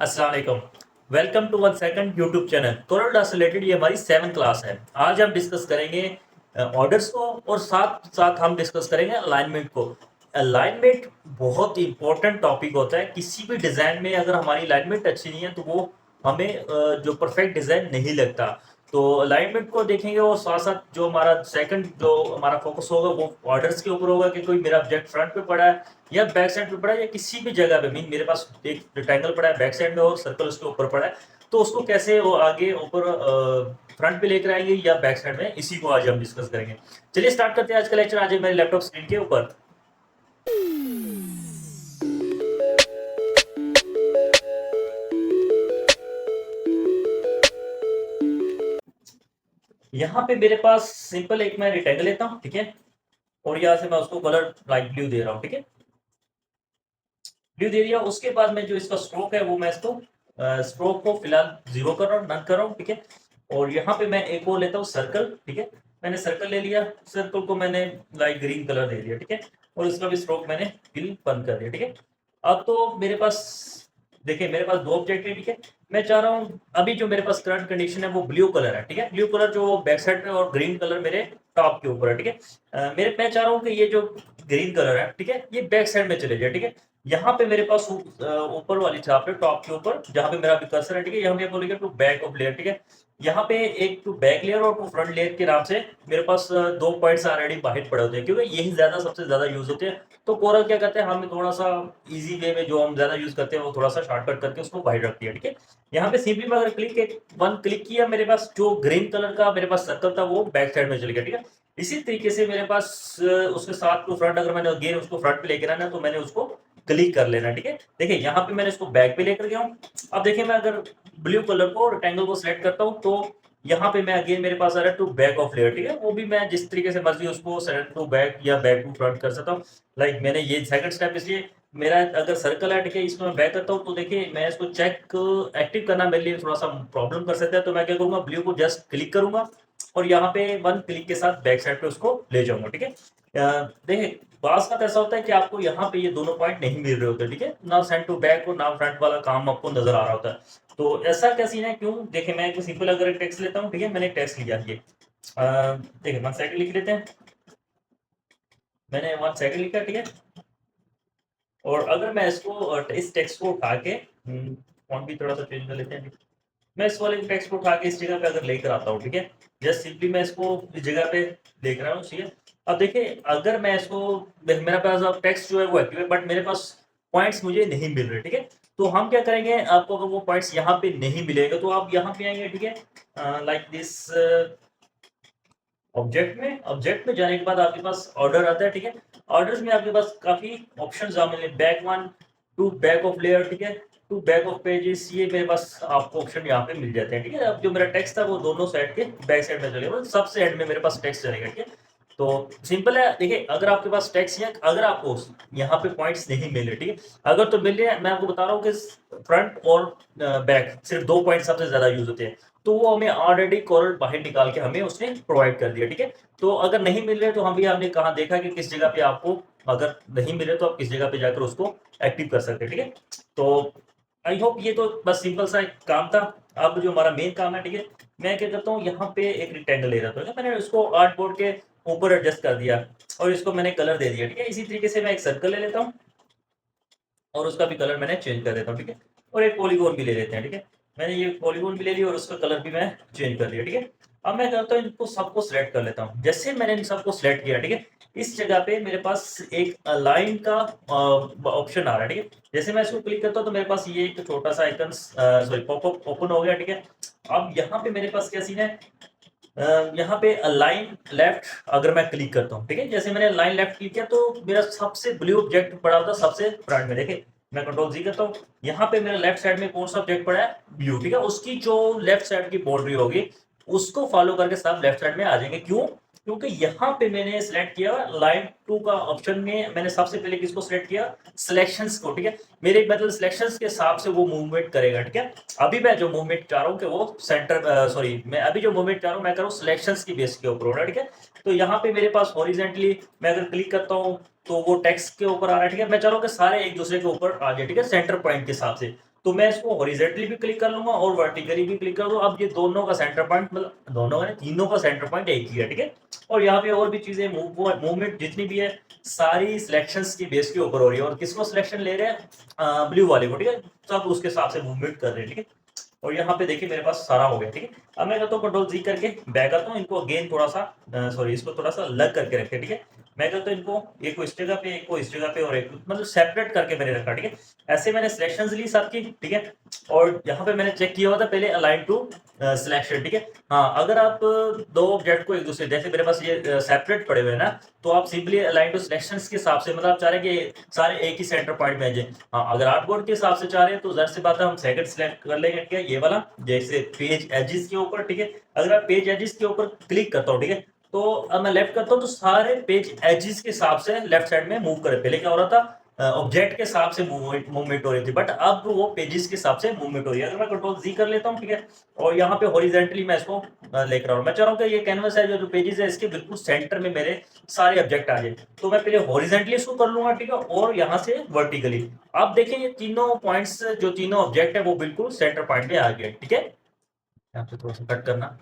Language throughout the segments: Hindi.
अस्सलाम वालेकुम। Welcome to one second YouTube channel. CorelDRAW से रिलेटेड ये हमारी 7th क्लास है। आज हम डिस्कस करेंगे ऑर्डर्स को और साथ साथ हम डिस्कस करेंगे अलाइनमेंट को। अलाइनमेंट बहुत इंपॉर्टेंट टॉपिक होता है। किसी भी डिज़ाइन में अगर हमारी अलाइनमेंट अच्छी नहीं है तो वो हमें जो परफेक्ट डिज़ाइन नहीं लगता। तो अलाइनमेंट को देखेंगे और साथ साथ जो हमारा सेकंड जो हमारा फोकस होगा वो ऑर्डर्स के ऊपर होगा कि कोई मेरा ऑब्जेक्ट फ्रंट पे पड़ा है या बैक साइड पे पड़ा है या किसी भी जगह पे। मीन मेरे पास एक रेक्टेंगल पड़ा है बैक साइड में और सर्कल उसके ऊपर पड़ा है, तो उसको कैसे वो आगे ऊपर फ्रंट पे लेकर आएंगे या बैक साइड में, इसी को आज हम डिस्कस करेंगे। चलिए स्टार्ट करते हैं आज का लेक्चर। आज है मेरे लैपटॉप स्क्रीन के ऊपर। यहाँ पे मेरे पास सिंपल एक मैं रेक्टेंगल लेता हूँ, ठीक है, और यहाँ से मैं उसको कलर लाइट ब्लू दे रहा हूँ, ठीक है, ब्लू दे दिया। उसके बाद में जो इसका स्ट्रोक है वो मैं इसको स्ट्रोक को फिलहाल 0 कर रहा हूँ, नन कर रहा हूँ, ठीक है। और यहाँ पे मैं एक और लेता हूँ सर्कल, ठीक है, मैंने सर्कल ले लिया, सर्कल को मैंने लाइट ग्रीन कलर दे दिया, ठीक है, और इसका भी स्ट्रोक मैंने फिल बंद कर दिया, ठीक है। अब तो मेरे पास देखिए मेरे पास दो ऑब्जेक्ट है, ठीक है। मैं चाह रहा हूँ अभी जो मेरे पास करंट कंडीशन है वो ब्लू कलर है, ठीक है, ब्लू कलर जो बैक साइड पे और ग्रीन कलर मेरे टॉप के ऊपर है, ठीक है। मैं चाह रहा हूँ कि ये जो ग्रीन कलर है, ठीक है, ये बैक साइड में चले जाए, ठीक है। यहाँ पे मेरे पास ऊपर वाली छाप है टॉप के ऊपर जहाँ पे मेरा कर्सर है, ठीक है, यहाँ पे बोलेगा टू बैक ऑफ लेयर, ठीक है। यहाँ पे एक टू बैक लेयर और टू फ्रंट लेयर के नाम से मेरे पास दो पॉइंट्स ऑलरेडी बाहर पड़े होते हैं, क्योंकि यही ज्यादा सबसे ज्यादा यूज होते हैं। तो कोरल क्या करते हैं, हमें थोड़ा सा इजी वे में जो हम ज्यादा यूज करते हैं वो थोड़ा सा शॉर्टकट करके उसको बाहर रखती है, ठीक है। यहाँ पे सिंपली मैं अगर क्लिक किया, मेरे पास जो ग्रीन कलर का मेरे पास सर्कल था वो बैक साइड में चल गया, ठीक है। इसी तरीके से मेरे पास उसके साथ टू फ्रंट अगर मैंने अगेन उसको फ्रंट पे लेकर आना तो मैंने उसको क्लिक कर लेना, ठीक है। देखिए यहाँ पे मैंने इसको बैक पे लेकर गया हूँ। अब देखिए मैं अगर ब्लू कलर को रेक्टेंगल को सिलेक्ट करता हूँ तो यहाँ पे मैं अगेन मेरे पास आ रहा है टू बैक ऑफ लेयर, ठीक है, वो भी मैं जिस तरीके से मर्जी उसको सेलेक्ट टू बैक या बैक टू फ्रंट कर सकता हूँ। लाइक मैंने ये सेकंड स्टेप, इसलिए मेरा अगर सर्कल है, ठीक है, इसको मैं बैक करता हूँ तो देखिए मैं इसको चेक एक्टिव करना मेरे लिए थोड़ा सा प्रॉब्लम कर सकता है। तो मैं क्या करूंगा, ब्लू को जस्ट क्लिक करूंगा और यहाँ पे वन क्लिक के साथ बैक साइड पे उसको ले जाऊंगा, ठीक है। देखिए बास का ऐसा होता है कि आपको यहाँ पे ये दोनों पॉइंट नहीं मिल रहे होते, ठीक है, ना सेंट टू बैक और ना फ्रंट वाला काम आपको नजर आ रहा होता है। तो ऐसा क्या सीन है, क्यों? देखिए मैं एक सिंपल अगर एक टेक्स्ट लेता हूँ, ठीक है, मैंने एक टेक्स्ट लिया ये देखिए 1 सेकंड लिख लेते हैं, मैंने 1 सेकंड लिखा, ठीक है। और अगर मैं इसको इस टेक्स्ट को उठा के फॉन्ट भी थोड़ा सा चेंज कर लेते हैं, मैं इस वाले टेक्स्ट को उठा के इस जगह पे अगर लेकर आता हूँ, ठीक है, जस्ट सिंपली मैं इसको इस जगह पे लेकर आ रहा हूँ, ठीक है। अब देखिए अगर मैं इसको मेरा पास अब टेक्स्ट जो है वो एक्टिव है बट मेरे पास पॉइंट्स मुझे नहीं मिल रहे, ठीक है। तो हम क्या करेंगे, आपको अगर वो पॉइंट्स यहाँ पे नहीं मिलेगा तो आप यहाँ पे आएंगे, ठीक है, लाइक दिस ऑब्जेक्ट में जाने के बाद आपके पास ऑर्डर आता है, ठीक है। ऑर्डर्स में आपके पास काफी ऑप्शंस आ मिले, back one two back of layer, ठीक है, टू बैक ऑफ पेजेस, ये मेरे पास आपको ऑप्शन यहाँ पे मिल जाते हैं, ठीक है। अब जो मेरा टेक्स्ट था वो दोनों साइड के बैक साइड में चलेगा, सबसे एंड में मेरे पास टेक्स्ट चलेगा, ठीक है। तो सिंपल है। देखिए अगर आपके पास टेक्स्ट है, अगर आपको यहाँ पे पॉइंट्स नहीं मिले, ठीक है, अगर तो मिल रहे, मैं आपको बता रहा हूँ कि फ्रंट और बैक सिर्फ दो पॉइंट सबसे ज्यादा यूज होते हैं, तो वो हमें ऑलरेडी कोरल बाहर निकाल के हमें उसने प्रोवाइड कर दिया, ठीक है। तो अगर नहीं मिल रहे तो हम भी हमने कहा देखा कि किस जगह पे आपको अगर नहीं मिले तो आप किस जगह पे जाकर उसको एक्टिव कर सकते हैं, ठीक है। तो आई होप ये तो बस सिंपल सा एक काम था। अब जो हमारा मेन काम है, ठीक है, मैं क्या करता हूँ, यहाँ पे एक रेक्टेंगल ले रहा था, मैंने उसको आर्ट बोर्ड के ऊपर एडजस्ट कर दिया और इसको मैंने कलर दे दिया, ठीक है। इसी तरीके से मैं एक सर्कल ले लेता हूँ और उसका भी कलर मैंने चेंज कर देता हूँ, ठीक है। और एक पॉलीगॉन भी ले लेते हैं, ठीक है, मैंने ये पॉलीगॉन भी ले लिया और उसका कलर भी मैं चेंज कर दिया, ठीक है। अब मैं करता हूँ इनको सबको सिलेक्ट कर लेता हूँ। जैसे मैंने इन सबको सिलेक्ट किया, ठीक है, इस जगह पे मेरे पास एक लाइन का ऑप्शन आ रहा है, ठीक है। जैसे मैं इसको क्लिक करता हूँ तो मेरे पास ये एक छोटा सा आइकन सॉरी पॉपअप ओपन हो गया, ठीक है। अब यहाँ पे मेरे पास क्या सीन है, यहाँ पे लाइन लेफ्ट अगर मैं क्लिक करता हूँ, ठीक है, जैसे मैंने लाइन लेफ्ट क्लिक किया तो मेरा सबसे ब्लू ऑब्जेक्ट पड़ा होता सबसे फ्रंट में। देखिए मैं कंट्रोल जी करता हूँ, यहाँ पे मेरा लेफ्ट साइड में कौन सा ऑब्जेक्ट पड़ा है, ब्लू, ठीक है। उसकी जो लेफ्ट साइड की बाउंड्री होगी उसको फॉलो करके सब लेफ्ट साइड में आ जाएंगे। क्यों? क्योंकि यहाँ पे मैंने सिलेक्ट किया लाइन 2 का ऑप्शन में, मैंने सबसे पहले किसको सिलेक्ट किया, सिलेक्शंस को, ठीक है। मेरे मतलब सिलेक्शंस के हिसाब से वो मूवमेंट करेगा, ठीक है। अभी मैं जो मूवमेंट चाह रहा हूँ कि वो सेंटर सॉरी मैं अभी जो मूवमेंट चाह रहा हूँ मैं कर रहा हूँ सिलेक्शंस की बेस के ऊपर हो रहा है, ठीक है। तो यहाँ पे मेरे पास हॉरिजेंटली मैं अगर क्लिक करता हूँ तो वो टेक्स्ट के ऊपर आ रहा है, ठीक है। मैं चाह रहा हूँ कि सारे एक दूसरे के ऊपर आ जाए, ठीक है, सेंटर पॉइंट के हिसाब से। तो मैं इसको हॉरिजॉन्टली भी क्लिक कर लूंगा और वर्टिकली भी क्लिक कर दूँ। अब ये दोनों का सेंटर पॉइंट, मतलब दोनों का नहीं, तीनों का सेंटर पॉइंट एक ही है, ठीक है। और यहाँ पे और भी चीजें मूवमेंट जितनी भी है सारी सिलेक्शंस की बेस के ऊपर हो रही है। और किसको सिलेक्शन ले रहे हैं, ब्लू वाले को, ठीक है। सब उसके हिसाब से मूवमेंट कर रहे हैं, ठीक है। और यहाँ पे देखिए मेरे पास सारा हो गया, ठीक है। अब मैं करता हूँ कंट्रोल जी करके बैक करता हूँ, इनको अगेन थोड़ा सा सॉरी इसको थोड़ा सा अलग करके रखे, ठीक है। मैं करता हूँ इनको एक को इस जगह पे, एक को इस जगह पे और एक मतलब सेपरेट करके मैंने रखा, ठीक है। ऐसे मैंने सिलेक्शंस ली सबकी, ठीक है। और यहाँ पे मैंने चेक किया हुआ था पहले अलाइन टू सिलेक्शन, ठीक है। हाँ, अगर आप दो ऑब्जेक्ट को एक दूसरे, जैसे मेरे पास ये सेपरेट पड़े हुए हैं ना, तो आप सिंपली अलाइन टू सिलेक्शंस के हिसाब से, मतलब आप चाह रहे हैं कि सारे एक ही सेंटर पॉइंट में आ जाए। हाँ, अगर आर्टबोर्ड के हिसाब से चाह रहे हैं तो जाहिर सी बात है हम सेकंड सिलेक्ट कर लेंगे, ठीक है। ये वाला जैसे पेज एजिस के ऊपर, ठीक है। अगर आप पेज एजिस के ऊपर क्लिक करता हूँ, ठीक है, तो अब मैं लेफ्ट करता हूँ तो सारे पेज एजिस के हिसाब से लेफ्ट साइड में मूव करे। पहले क्या हो रहा था, ऑब्जेक्ट के हिसाब से मूवमेंट हो रही थी, बट अब वो पेजेस के हिसाब से मूवमेंट हो रही है। अगर मैं कंट्रोल जी कर लेता हूँ, ठीक है, और यहाँ पे हॉरिजॉन्टली मैं इसको लेकर आ रहा हूँ। मैं चाह रहा हूँ कि ये कैनवस है जो पेजेस है इसके बिल्कुल सेंटर में मेरे सारे ऑब्जेक्ट आ जाए। तो मैं पहले हॉरिजॉन्टली इसको कर लूंगा, ठीक है, और यहाँ से वर्टिकली। आप देखें ये तीनों पॉइंट्स जो तीनों ऑब्जेक्ट है वो बिल्कुल सेंटर पॉइंट पे आ गए, ठीक है। यहाँ पे थोड़ा सा कट करना,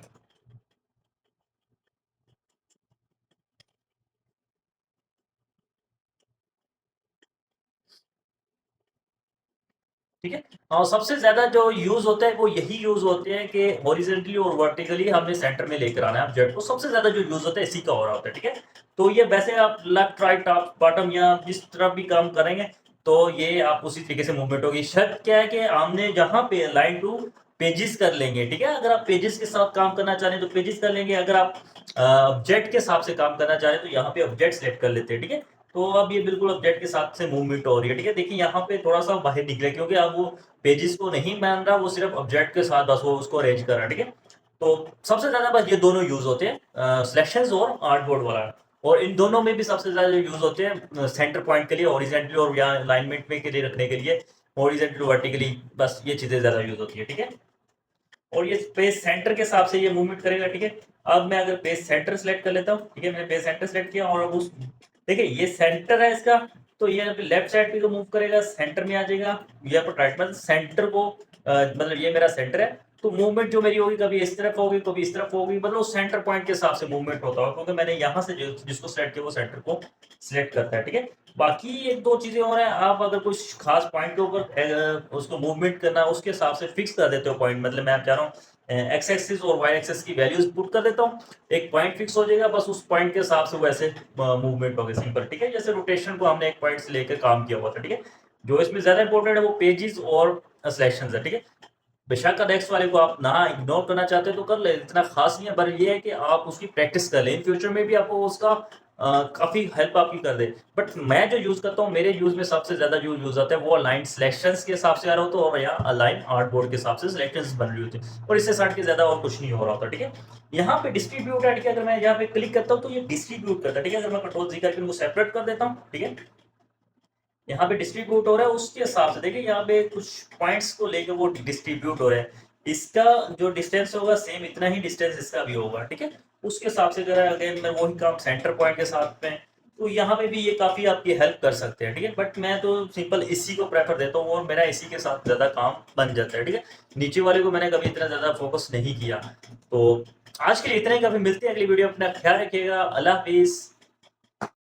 ठीक है। और सबसे ज्यादा जो यूज होता है वो यही यूज होते हैं कि हॉरिजॉन्टली और वर्टिकली हमने सेंटर में लेकर आना है ऑब्जेक्ट को। सबसे ज्यादा जो यूज होता है इसी का हो रहा होता है, ठीक है। तो ये वैसे आप लेफ्ट राइट टॉप बॉटम या जिस तरफ भी काम करेंगे तो ये आप उसी तरीके से मूवमेंट होगी। शर्त क्या है कि हमने जहां पे लाइन टू पेजेस कर लेंगे, ठीक है। अगर आप पेजेस के साथ काम करना चाह रहे हैं तो पेजेस कर लेंगे। अगर आप ऑब्जेक्ट के हिसाब से काम करना चाह रहे हैं तो यहाँ पे ऑब्जेक्ट सेलेक्ट कर लेते हैं, ठीक है। तो अब ये बिल्कुल ऑब्जेक्ट के साथ से मूवमेंट हो रही है, ठीक है। देखिए यहाँ पे थोड़ा सा बाहर निकले क्योंकि अब वो पेजेस को नहीं मान रहा, वो सिर्फ ऑब्जेक्ट के साथ बस वो उसको अरेंज कर रहा है, ठीक है। तो सबसे ज्यादा बस ये दोनों यूज होते हैं, सिलेक्शंस और आर्टबोर्ड वाला। और इन दोनों में भी सबसे ज्यादा यूज होते हैं सेंटर पॉइंट के लिए, हॉरिजॉन्टली और या अलाइनमेंट में के लिए रखने के लिए, हॉरिजॉन्टली वर्टिकली, बस ये चीजें ज्यादा यूज होती है, ठीक है। और ये पेज सेंटर के हिसाब से ये मूवमेंट करेगा, ठीक है। अब मैं अगर पेज सेंटर सेलेक्ट कर लेता हूँ, ठीक है, मैंने पेज सेंटर सेलेक्ट किया और अब उस देखिए ये सेंटर है इसका, तो ये लेफ्ट साइड पे को मूव करेगा, सेंटर में आ जाएगा। या पर राइट मतलब सेंटर को मतलब ये मेरा सेंटर है, तो मूवमेंट जो मेरी होगी कभी इस तरफ होगी कभी इस तरफ होगी, मतलब उस सेंटर पॉइंट के हिसाब से मूवमेंट होता है क्योंकि मैंने यहाँ से जिसको सेलेक्ट किया वो सेंटर को सिलेक्ट करता है, ठीक है। बाकी एक दो चीजें और हैं, आप अगर कुछ खास पॉइंट के ऊपर उसको मूवमेंट करना है उसके हिसाब से फिक्स कर देते हो पॉइंट। मतलब मैं आप चाह रहा हूँ एक्स एक्सिस और वाई एक्सिस की वैल्यूज पुट कर देता हूँ, एक पॉइंट फिक्स हो जाएगा, बस उस पॉइंट के हिसाब से वो ऐसे मूवमेंट हो गए सिंपल, ठीक है। जैसे रोटेशन को हमने एक पॉइंट से लेकर काम किया हुआ था, ठीक है। जो इसमें ज्यादा इंपॉर्टेंट है वो पेजेस और सिलेक्शन है, ठीक है। बेशक नेक्स्ट वाले को आप ना इग्नोर करना चाहते हो तो कर ले, इतना खास नहीं है, पर ये है कि आप उसकी प्रैक्टिस कर लें, इन फ्यूचर में भी आपको उसका काफी हेल्प आपकी कर दे। बट मैं जो यूज करता हूँ, मेरे यूज में सबसे ज्यादा जो यूज आता है वो अलाइन सिलेक्शंस के हिसाब से आ रहा होता है और यहाँ अलाइन आर्टबोर्ड के हिसाब से सिलेक्शंस बन रही होती है, और इससे साइड के ज्यादा और कुछ नहीं हो रहा होता, ठीक है। यहाँ पे डिस्ट्रीब्यूट है, ठीक है। अगर मैं यहाँ पे क्लिक करता हूँ तो ये डिस्ट्रीब्यूट करता है, ठीक है। अगर मैं कंट्रोल जी करके उनको सेपरेट कर देता हूँ, ठीक है, यहाँ पे डिस्ट्रीब्यूट हो रहा है उसके हिसाब से। देखिए यहाँ पे कुछ पॉइंट्स को लेकर वो डिस्ट्रीब्यूट हो रहा है, इसका जो डिस्टेंस होगा सेम इतना ही डिस्टेंस इसका भी होगा, ठीक है। उसके हिसाब से अगर अगेन मैं वही काम सेंटर पॉइंट के साथ में, तो यहाँ पे भी ये काफी आपकी हेल्प कर सकते हैं, ठीक है। बट मैं तो सिंपल इसी को प्रेफर देता हूँ और मेरा इसी के साथ ज्यादा काम बन जाता है, ठीक है। नीचे वाले को मैंने कभी इतना ज्यादा फोकस नहीं किया। तो आज के लिए इतना ही, कभी मिलते हैं अगली वीडियो, अपना ख्याल रखिएगा, अल्लाह हाफिज।